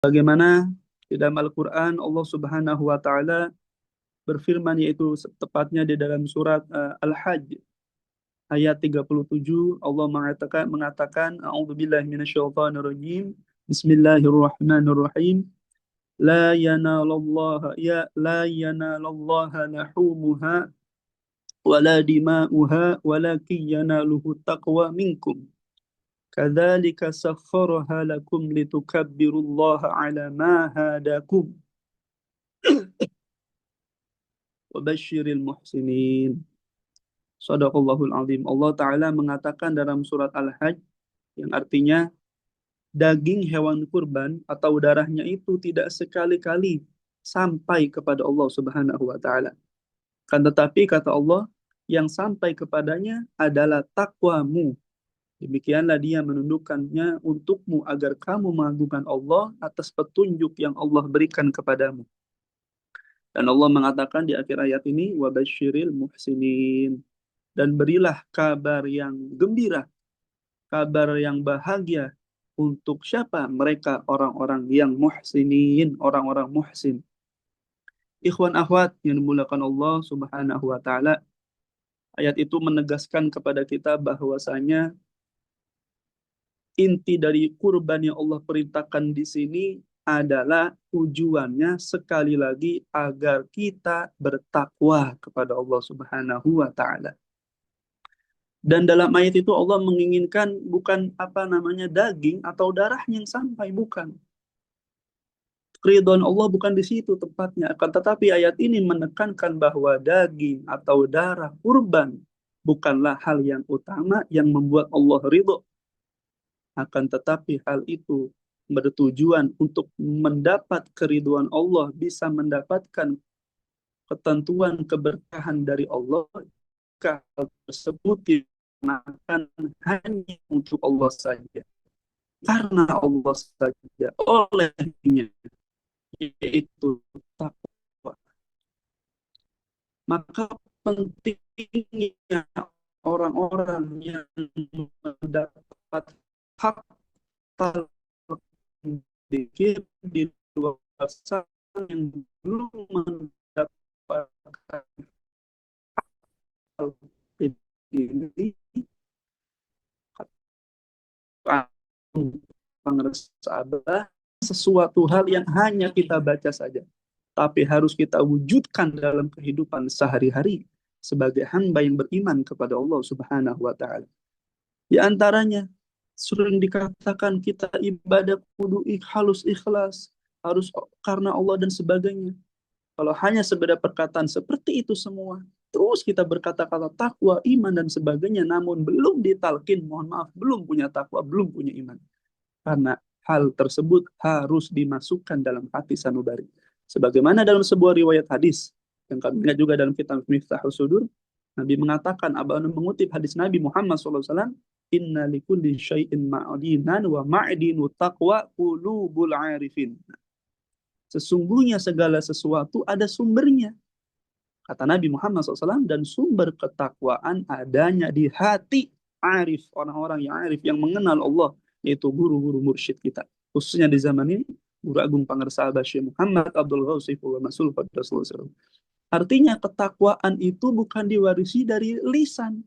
Bagaimana di dalam Al-Quran Allah Subhanahu wa Ta'ala berfirman, yaitu tepatnya di dalam surat Al-Hajj ayat 37. Allah mengatakan A'udzubillahi minasyaitonirrajim. Bismillahirrahmanirrahim. La yanalallaha lahumuha wala dima'uha walakin yanaluhu taqwa minkum. Kadzalika sakhkharaha lakum litukabbirullaha ala ma hadakum wa basyiril muhsinin. Shadaqallahul azim. Allah Ta'ala mengatakan dalam surat Al-Hajj, yang artinya daging hewan kurban atau darahnya itu tidak sekali-kali sampai kepada Allah Subhanahu wa Ta'ala. Kan tetapi kata Allah, yang sampai kepadanya adalah takwamu. Demikianlah dia menundukkannya untukmu agar kamu mengagungkan Allah atas petunjuk yang Allah berikan kepadamu. Dan Allah mengatakan di akhir ayat ini, wabasyiril muhsinin. Dan berilah kabar yang gembira, kabar yang bahagia untuk siapa? Mereka orang-orang yang muhsinin, orang-orang muhsin. Ikhwan akhwat yang dimuliakan Allah Subhanahu wa Ta'ala, ayat itu menegaskan kepada kita bahwasanya inti dari kurban yang Allah perintahkan di sini adalah tujuannya sekali lagi agar kita bertakwa kepada Allah Subhanahu wa Ta'ala. Dan dalam ayat itu Allah menginginkan bukan daging atau darah yang sampai, bukan. Ridwan Allah bukan di situ tempatnya. Akan tetapi ayat ini menekankan bahwa daging atau darah kurban bukanlah hal yang utama yang membuat Allah ridho. Akan tetapi hal itu bertujuan untuk mendapat keridhaan Allah, bisa mendapatkan ketentuan keberkahan dari Allah. Hal tersebut dikenakan hanya untuk Allah saja, karena Allah saja, olehnya, yaitu takwa. Maka pentingnya orang-orang yang mendapat hak talqin di luar sana, yang belum mendapatkan talqin ini, adalah sesuatu hal yang hanya kita baca saja, tapi harus kita wujudkan dalam kehidupan sehari-hari sebagai hamba yang beriman kepada Allah Subhanahu wa Ta'ala. Di antaranya sering dikatakan kita ibadah kudu halus ikhlas, harus karena Allah dan sebagainya. Kalau hanya sekedar perkataan seperti itu semua, terus kita berkata-kata takwa, iman dan sebagainya, namun belum ditalkin, mohon maaf, belum punya takwa, belum punya iman. Karena hal tersebut harus dimasukkan dalam hati sanubari. Sebagaimana dalam sebuah riwayat hadis yang kami lihat juga dalam kitab Miftahus Sudur, Nabi mengatakan, Abanu mengutip hadis Nabi Muhammad SAW, Inna likulli syai'in ma'adinan wa ma'adinu taqwa qulubul arifin. Sesungguhnya segala sesuatu ada sumbernya, kata Nabi Muhammad SAW, dan sumber ketakwaan adanya di hati arif, orang-orang yang arif, yang mengenal Allah, yaitu guru-guru mursyid kita. Khususnya di zaman ini, Guru Agung Pangarsa Syekh Muhammad Abdul Ghawsifullah Masul Rasulullah. Artinya ketakwaan itu bukan diwarisi dari lisan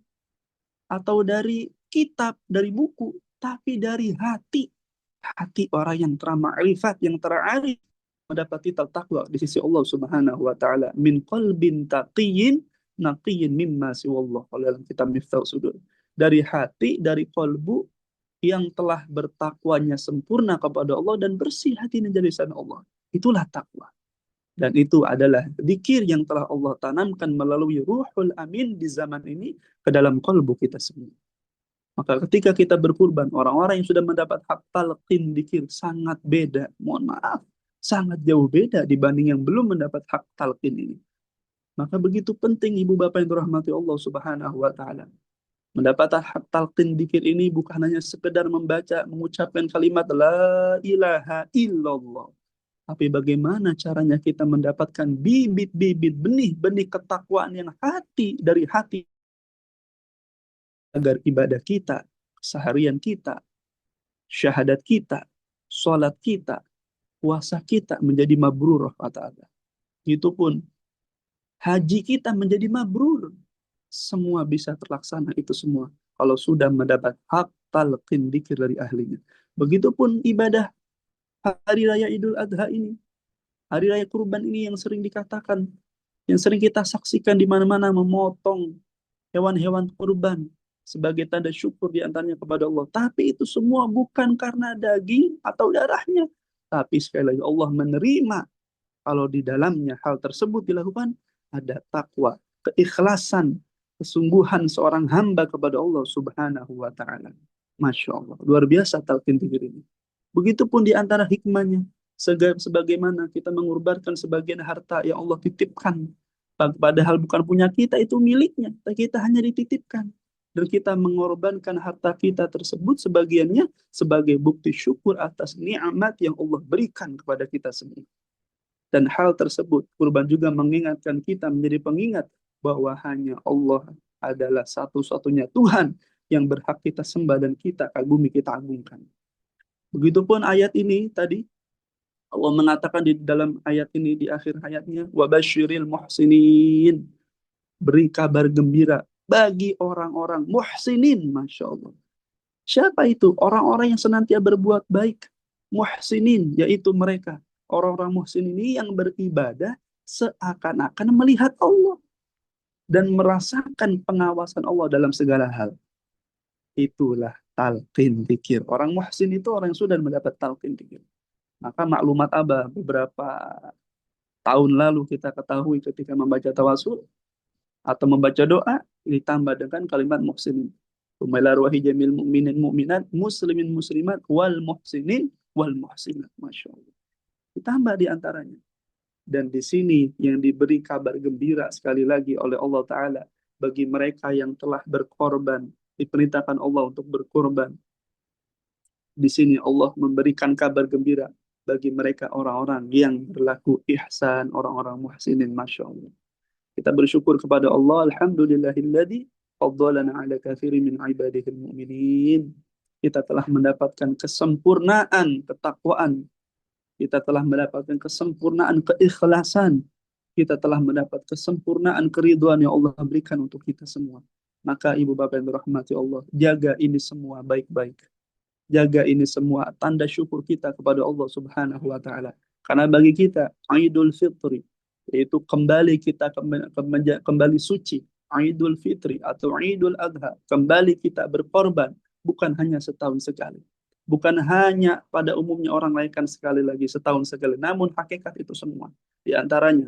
atau dari kitab, dari buku, tapi dari hati. Hati orang yang terma'rifat, yang terarif, mendapati takwa di sisi Allah Subhanahu wa Ta'ala. Min qalbin taqiyyin naqiyyin mimma siwallah. Kalau dalam kitab Miftahus Sudur, dari hati, dari kalbu yang telah bertakwanya sempurna kepada Allah dan bersih hatinya dari sana Allah. Itulah takwa. Dan itu adalah zikir yang telah Allah tanamkan melalui Ruhul Amin di zaman ini ke dalam kalbu kita semua. Maka ketika kita berkurban, orang-orang yang sudah mendapat hak talqin zikir sangat beda. Mohon maaf, sangat jauh beda dibanding yang belum mendapat hak talqin ini. Maka begitu penting ibu bapak yang dirahmati Allah Subhanahu wa Ta'ala. Mendapatkan hak talqin zikir ini bukan hanya sekedar membaca, mengucapkan kalimat la ilaha illallah. Tapi bagaimana caranya kita mendapatkan bibit-bibit, benih-benih ketakwaan yang dari hati, agar ibadah kita, seharian kita, syahadat kita, sholat kita, puasa kita menjadi mabrur, kata Allah. Begitupun haji kita menjadi mabrur. Semua bisa terlaksana itu semua kalau sudah mendapat hak talqin dzikir dari ahlinya. Begitupun ibadah hari raya Idul Adha ini, hari raya kurban ini yang sering dikatakan, yang sering kita saksikan di mana-mana, memotong hewan-hewan kurban sebagai tanda syukur di antaranya kepada Allah. Tapi itu semua bukan karena daging atau darahnya. Tapi sekali lagi Allah menerima kalau di dalamnya hal tersebut dilakukan ada takwa, keikhlasan, kesungguhan seorang hamba kepada Allah Subhanahu wa taala. Masya Allah, luar biasa talqin dzikir ini. Begitupun di antara hikmahnya, sebagaimana kita mengorbankan sebagian harta yang Allah titipkan, padahal bukan punya kita, itu miliknya, kita hanya dititipkan. Dan kita mengorbankan harta kita tersebut sebagiannya sebagai bukti syukur atas nikmat yang Allah berikan kepada kita semua. Dan hal tersebut, kurban juga mengingatkan kita menjadi pengingat bahwa hanya Allah adalah satu-satunya Tuhan yang berhak kita sembah dan kita kagumi, kita agungkan. Begitupun ayat ini tadi, Allah mengatakan di dalam ayat ini, di akhir ayatnya, وَبَشِّرِ الْمُحْسِنِينَ, beri kabar gembira bagi orang-orang muhsinin, Masya Allah. Siapa itu? Orang-orang yang senantiasa berbuat baik. Muhsinin, yaitu mereka. Orang-orang muhsin ini yang beribadah seakan-akan melihat Allah dan merasakan pengawasan Allah dalam segala hal. Itulah talqin dzikir. Orang muhsin itu orang yang sudah mendapat talqin dzikir. Maka maklumat Abah beberapa tahun lalu kita ketahui ketika membaca tawasul atau membaca doa ditambah dengan kalimat muhsinin. Umailar wahi jamil mu'minin mu'minat muslimin muslimat wal muhsinin wal muhsinat. Masya Allah. Ditambah di antaranya. Dan di sini yang diberi kabar gembira sekali lagi oleh Allah Ta'ala bagi mereka yang telah berkorban, diperintahkan Allah untuk berkorban. Di sini Allah memberikan kabar gembira bagi mereka orang-orang yang berlaku ihsan, orang-orang muhsinin. Masya Allah. Kita bersyukur kepada Allah. Alhamdulillahilladzi faddalana ala katsirin min ibadihil mu'minin. Kita telah mendapatkan kesempurnaan ketakwaan. Kita telah mendapatkan kesempurnaan keikhlasan. Kita telah mendapat kesempurnaan keridhaan yang Allah berikan untuk kita semua. Maka ibu bapak yang dirahmati Allah, jaga ini semua baik-baik. Jaga ini semua tanda syukur kita kepada Allah Subhanahu wa taala. Karena bagi kita Idul Fitri, yaitu kembali kita kembali suci, Idul Fitri atau Idul Adha, kembali kita berkorban, bukan hanya setahun sekali. Bukan hanya pada umumnya orang merayakan sekali lagi, setahun sekali. Namun hakikat itu semua. Di antaranya,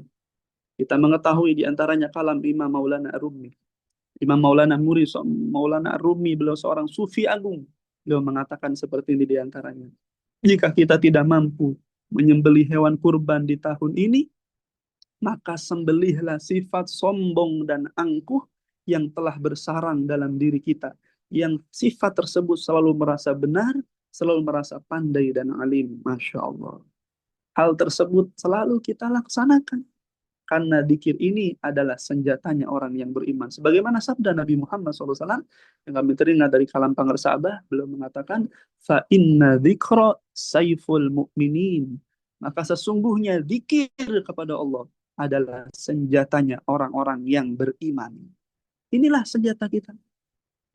kita mengetahui di antaranya kalam Imam Maulana Ar-Rumi. Imam Maulana Maulana Ar-Rumi, beliau seorang sufi agung. Beliau mengatakan seperti ini di antaranya. Jika kita tidak mampu menyembelih hewan kurban di tahun ini, maka sembelihlah sifat sombong dan angkuh yang telah bersarang dalam diri kita. Yang sifat tersebut selalu merasa benar, selalu merasa pandai dan alim. Masya Allah. Hal tersebut selalu kita laksanakan. Karena dzikir ini adalah senjatanya orang yang beriman. Sebagaimana sabda Nabi Muhammad SAW yang kami teringat dari kalam pangersabah, beliau mengatakan, fa inna dzikra saiful mu'minin. Maka sesungguhnya dzikir kepada Allah adalah senjatanya orang-orang yang beriman. Inilah senjata kita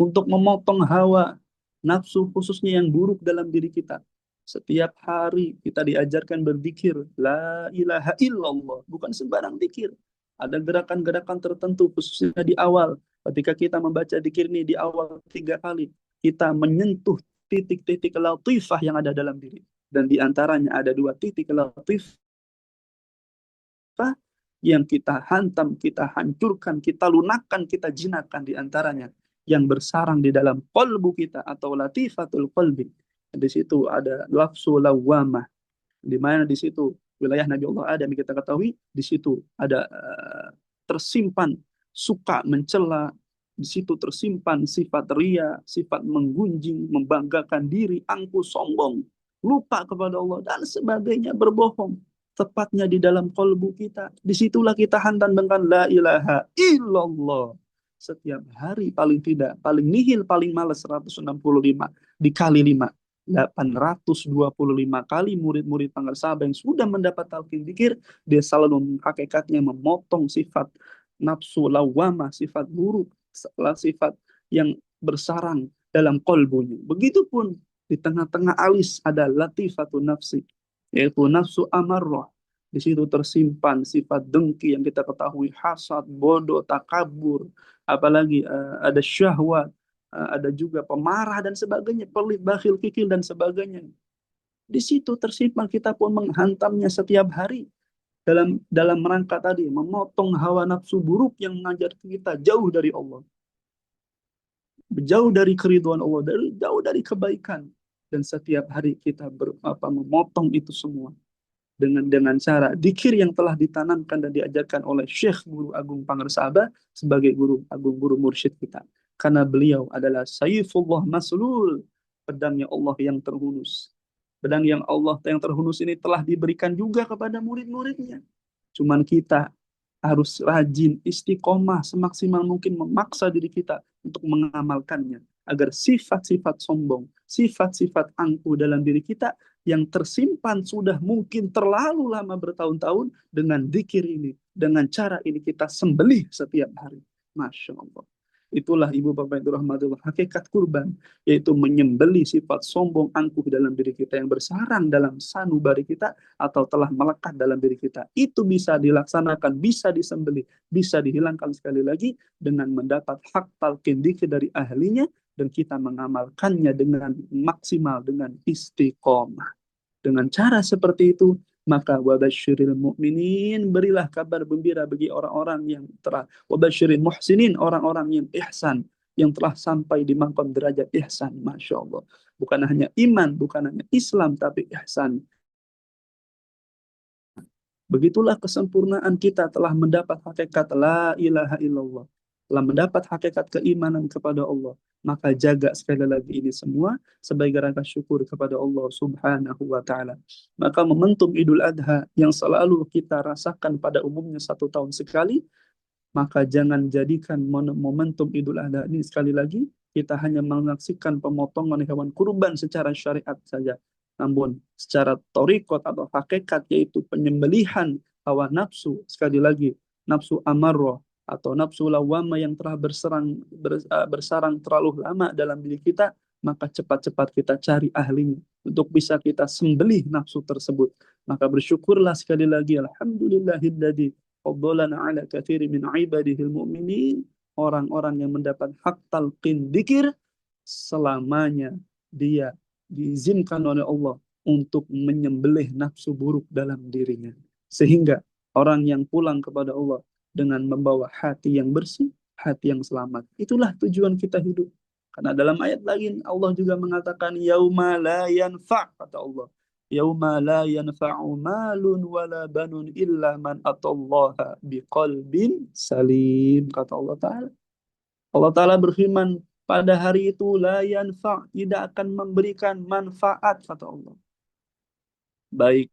untuk memotong hawa nafsu khususnya yang buruk dalam diri kita. Setiap hari kita diajarkan berzikir la ilaha illallah, bukan sembarang zikir. Ada gerakan-gerakan tertentu khususnya di awal. Ketika kita membaca zikir ini di awal 3 kali, kita menyentuh titik-titik latifah yang ada dalam diri. Dan di antaranya ada 2 titik latifah yang kita hantam, kita hancurkan, kita lunakkan, kita jinakkan di antaranya yang bersarang di dalam qalbu kita atau latifatul qalbi. Di situ ada lafzu lawamah, di mana di situ wilayah Nabi Allah Adam yang kita ketahui, di situ ada tersimpan suka mencela, di situ tersimpan sifat ria, sifat menggunjing, membanggakan diri, angkuh, sombong, lupa kepada Allah dan sebagainya, berbohong. Tepatnya di dalam kalbu kita. Disitulah kita hantam dengan la ilaha illallah. Setiap hari paling tidak, paling nihil, paling malas 165 dikali 5. 825 kali murid-murid Pangeran Sahabat yang sudah mendapat talqin dzikir, dia selalu hakikatnya memotong sifat nafsu lawamah, sifat buruk, sifat yang bersarang dalam kolbunya. Begitupun di tengah-tengah alis ada latifatun nafsi, yaitu nafsu amarrah. Di situ tersimpan sifat dengki yang kita ketahui, hasad, bodoh, takabur, apalagi ada syahwat, ada juga pemarah dan sebagainya, pelit, bakhil, kikil dan sebagainya. Di situ tersimpan, kita pun menghantamnya setiap hari dalam rangka tadi memotong hawa nafsu buruk yang mengajar kita jauh dari Allah, jauh dari keriduan Allah, jauh dari kebaikan. Dan setiap hari kita memotong itu semua dengan cara dikir yang telah ditanamkan dan diajarkan oleh Syekh Guru Agung Pangersaba sebagai guru agung, guru mursyid kita. Karena beliau adalah Saifullah Maslul, pedangnya Allah yang terhunus. Pedang yang Allah yang terhunus ini telah diberikan juga kepada murid-muridnya. Cuman kita harus rajin, istiqomah, semaksimal mungkin memaksa diri kita untuk mengamalkannya. Agar sifat-sifat sombong, sifat-sifat angkuh dalam diri kita yang tersimpan sudah mungkin terlalu lama bertahun-tahun, dengan zikir ini, dengan cara ini kita sembelih setiap hari. Masya Allah. Itulah ibu bapak yang dirahmatullah, hakikat kurban, yaitu menyembeli sifat sombong angkuh dalam diri kita yang bersarang dalam sanubari kita atau telah melekat dalam diri kita. Itu bisa dilaksanakan, bisa disembeli, bisa dihilangkan sekali lagi dengan mendapat hak talqin dzikir dari ahlinya, dan kita mengamalkannya dengan maksimal, dengan istiqomah. Dengan cara seperti itu, maka wabasyiril mu'minin, berilah kabar gembira bagi orang-orang yang telah, wabasyiril muhsinin, orang-orang yang ihsan, yang telah sampai di maqam derajat ihsan. Masya Allah. Bukan hanya iman, bukan hanya Islam, tapi ihsan. Begitulah kesempurnaan kita telah mendapat hakikat la ilaha illallah, telah mendapat hakikat keimanan kepada Allah. Maka jaga sekali lagi ini semua sebagai rangka syukur kepada Allah Subhanahu wa Ta'ala. Maka momentum Idul Adha yang selalu kita rasakan pada umumnya 1 tahun sekali, maka jangan jadikan momentum Idul Adha ini sekali lagi kita hanya menyaksikan pemotongan hewan kurban secara syariat saja. Namun secara torikot atau hakikat, yaitu penyembelihan hawa nafsu, sekali lagi nafsu amarrah atau nafsu lawama yang telah bersarang terlalu lama dalam diri kita, maka cepat-cepat kita cari ahlinya untuk bisa kita sembelih nafsu tersebut. Maka bersyukurlah sekali lagi, alhamdulillahilladzi faddalana ala katsiri min ibadihil mu'minin, orang-orang yang mendapat hak talqin dzikir selamanya dia diizinkan oleh Allah untuk menyembelih nafsu buruk dalam dirinya. Sehingga orang yang pulang kepada Allah dengan membawa hati yang bersih, hati yang selamat. Itulah tujuan kita hidup. Karena dalam ayat lain Allah juga mengatakan yauma la yanfa', kata Allah. Yauma la yanfa'u malun wala banun illa man atallaha biqalbin salim, kata Allah Ta'ala. Allah Ta'ala berfirman, pada hari itu la yanfa', tidak akan memberikan manfaat, kata Allah. Baik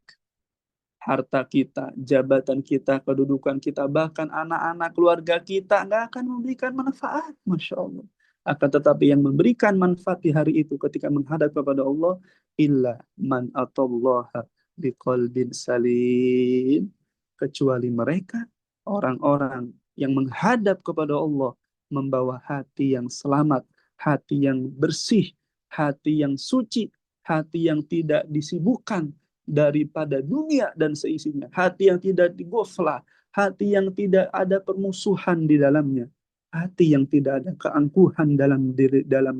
harta kita, jabatan kita, kedudukan kita, bahkan anak-anak keluarga kita nggak akan memberikan manfaat. Masya Allah. Akan tetapi yang memberikan manfaat di hari itu ketika menghadap kepada Allah, illa man atallaha biqalbin salim, kecuali mereka, orang-orang yang menghadap kepada Allah membawa hati yang selamat, hati yang bersih, hati yang suci, hati yang tidak disibukkan daripada dunia dan seisinya, hati yang tidak digoflah, hati yang tidak ada permusuhan di dalamnya, hati yang tidak ada keangkuhan dalam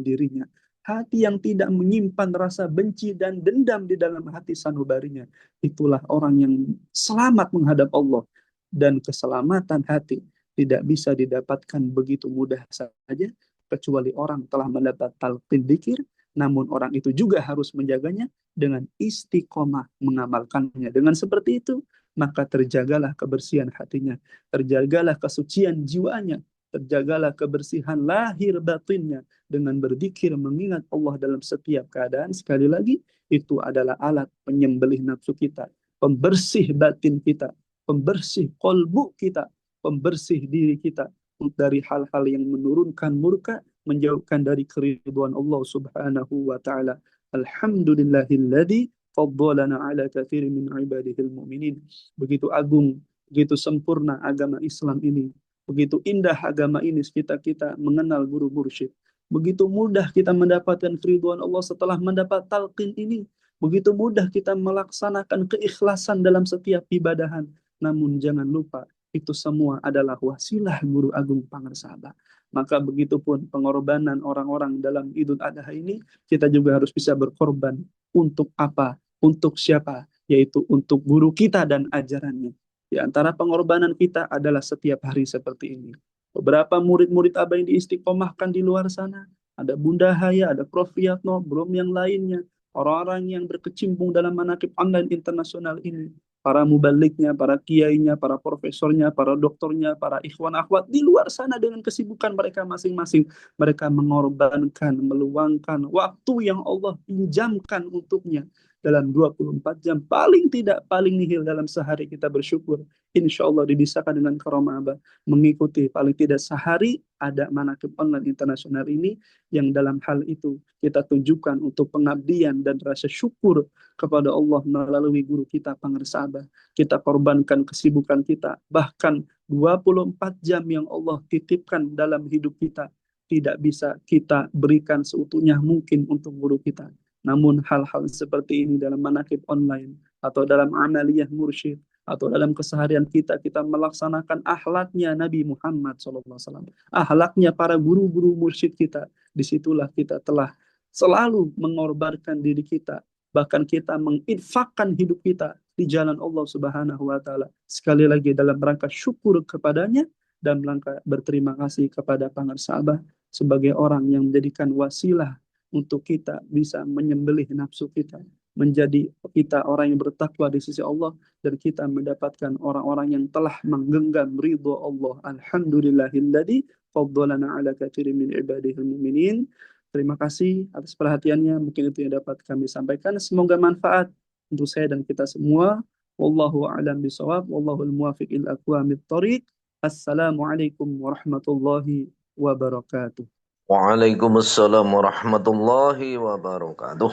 dirinya, hati yang tidak menyimpan rasa benci dan dendam di dalam hati sanubarinya. Itulah orang yang selamat menghadap Allah. Dan keselamatan hati tidak bisa didapatkan begitu mudah saja kecuali orang telah mendapat talqin dzikir, namun orang itu juga harus menjaganya dengan istiqomah mengamalkannya. Dengan seperti itu, maka terjagalah kebersihan hatinya, terjagalah kesucian jiwanya, terjagalah kebersihan lahir batinnya dengan berzikir mengingat Allah dalam setiap keadaan. Sekali lagi, itu adalah alat penyembelih nafsu kita, pembersih batin kita, pembersih kolbu kita, pembersih diri kita dari hal-hal yang menurunkan murka, menjauhkan dari keriduan Allah Subhanahu wa Ta'ala. Alhamdulillahilladzi faddalana ala katsirin min ibadihil mu'minin. Begitu agung, begitu sempurna agama Islam ini. Begitu indah agama ini kita mengenal guru mursyid. Begitu mudah kita mendapatkan keridhaan Allah setelah mendapat talqin ini. Begitu mudah kita melaksanakan keikhlasan dalam setiap ibadahan. Namun jangan lupa, itu semua adalah wasilah guru agung Pangersaba. Maka begitupun pengorbanan orang-orang dalam Idul Adha ini, kita juga harus bisa berkorban. Untuk apa? Untuk siapa? Yaitu untuk guru kita dan ajarannya. Di antara pengorbanan kita adalah setiap hari seperti ini. Beberapa murid-murid Abah yang diistiqomahkan di luar sana. Ada Bunda Haya, ada Prof. Yatno, belum yang lainnya. Orang-orang yang berkecimpung dalam manaqib online internasional ini. Para mubaliknya, para kiainya, para profesornya, para dokternya, para ikhwan akhwat di luar sana dengan kesibukan mereka masing-masing. Mereka mengorbankan, meluangkan waktu yang Allah pinjamkan untuknya dalam 24 jam. Paling tidak, paling nihil dalam sehari kita bersyukur. Insya Allah dibisakan dengan karamah Abah mengikuti paling tidak sehari ada manaqib online internasional ini yang dalam hal itu kita tunjukkan untuk pengabdian dan rasa syukur kepada Allah melalui guru kita Pangersaba. Kita korbankan kesibukan kita, bahkan 24 jam yang Allah titipkan dalam hidup kita tidak bisa kita berikan seutuhnya mungkin untuk guru kita. Namun hal-hal seperti ini dalam manaqib online atau dalam amaliyah mursyid atau dalam keseharian kita melaksanakan akhlaknya Nabi Muhammad SAW, akhlaknya para guru-guru mursyid kita. Disitulah kita telah selalu mengorbankan diri kita, bahkan kita menginfakkan hidup kita di jalan Allah Subhanahu wa taala. Sekali lagi dalam rangka syukur kepadanya dan rangka berterima kasih kepada Pangersaba sebagai orang yang menjadikan wasilah untuk kita bisa menyembelih nafsu kita, menjadi kita orang yang bertakwa di sisi Allah, dan kita mendapatkan orang-orang yang telah menggenggam ridho Allah. Alhamdulillahilladzi faddalana ala katsirin min ibadihil mu'minin. Terima kasih atas perhatiannya. Mungkin itu yang dapat kami sampaikan. Semoga manfaat untuk saya dan kita semua. Wallahu a'lam bishawab. Wallahul muwaffiq ila aqwamit thoriq. Assalamualaikum warahmatullahi wabarakatuh. Waalaikumsalam warahmatullahi wabarakatuh.